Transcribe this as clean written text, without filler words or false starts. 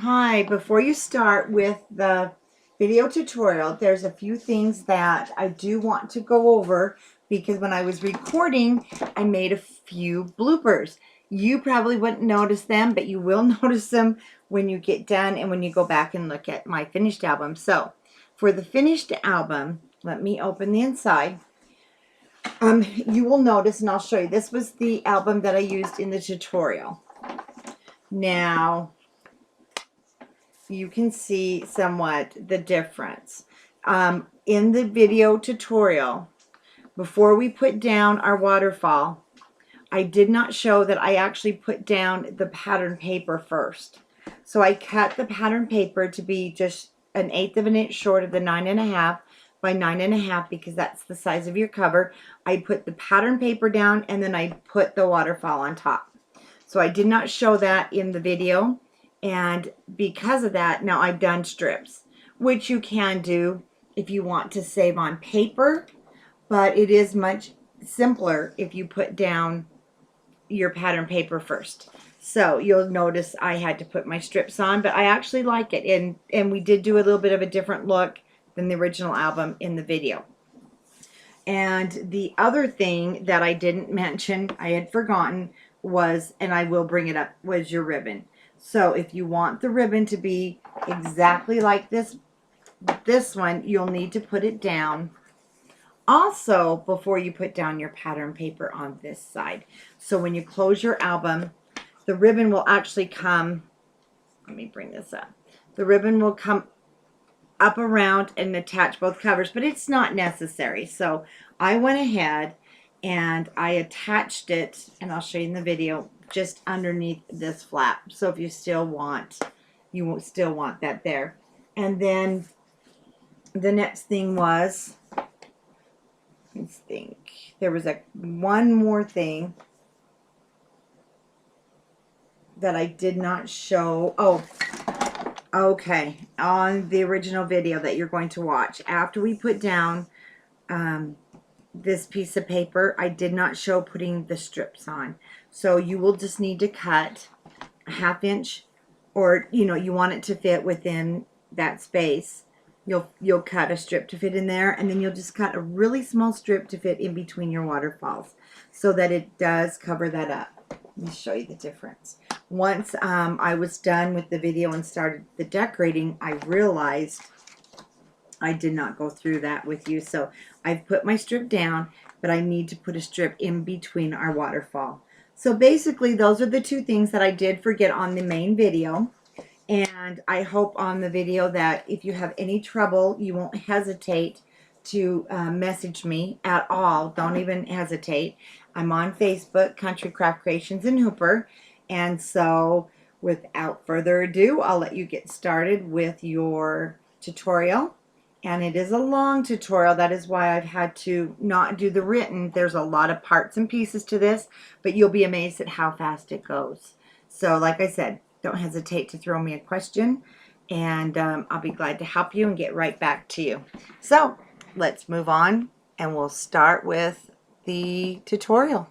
Hi, before you start with the video tutorial, there's a few things that I do want to go over because when I was recording, I made a few bloopers. You probably wouldn't notice them, but you will notice them when you get done and when you go back and look at my finished album. So, for the finished album, let me open the inside. You will notice, and I'll show you, this was the album that I used in the tutorial. Now, you can see somewhat the difference. In the video tutorial, before we put down our waterfall, I did not show that I actually put down the pattern paper first. So I cut the pattern paper to be just 1/8 of an inch short of the 9.5 by 9.5 because that's the size of your cover. I put the pattern paper down and then I put the waterfall on top. So I did not show that in the video. And because of that, now I've done strips, which you can do if you want to save on paper, but it is much simpler if you put down your pattern paper first. So you'll notice I had to put my strips on, but I actually like it. And we did do a little bit of a different look than the original album in the video. And the other thing that I didn't mention, I had forgotten, was, and I will bring it up, was your ribbon. So if you want the ribbon to be exactly like this one, you'll need to put it down also before you put down your pattern paper on this side. So when you close your album, the ribbon will actually come, let me bring this up. The ribbon will come up around and attach both covers, but it's not necessary. So I went ahead and I attached it, and I'll show you in the video, just underneath this flap. So if you still want, you will still want that there. And then the next thing was, let's think, there was one more thing that I did not show. Oh, okay, on the original video that you're going to watch, after we put down this piece of paper, I did not show putting the strips on. So you will just need to cut a 1/2 inch, or you want it to fit within that space. You'll cut a strip to fit in there, and then you'll just cut a really small strip to fit in between your waterfalls so that it does cover that up. Let me show you the difference. Once I was done with the video and started the decorating, I realized I did not go through that with you. So I've put my strip down, but I need to put a strip in between our waterfall. So basically, those are the two things that I did forget on the main video. And I hope on the video that if you have any trouble, you won't hesitate to message me at all. Don't even hesitate. I'm on Facebook, Country Craft Creations in Hooper. And so without further ado, I'll let you get started with your tutorial. And it is a long tutorial. That is why I've had to not do the written. There's a lot of parts and pieces to this, but you'll be amazed at how fast it goes. So like I said, don't hesitate to throw me a question, and I'll be glad to help you and get right back to you. So let's move on, and we'll start with the tutorial.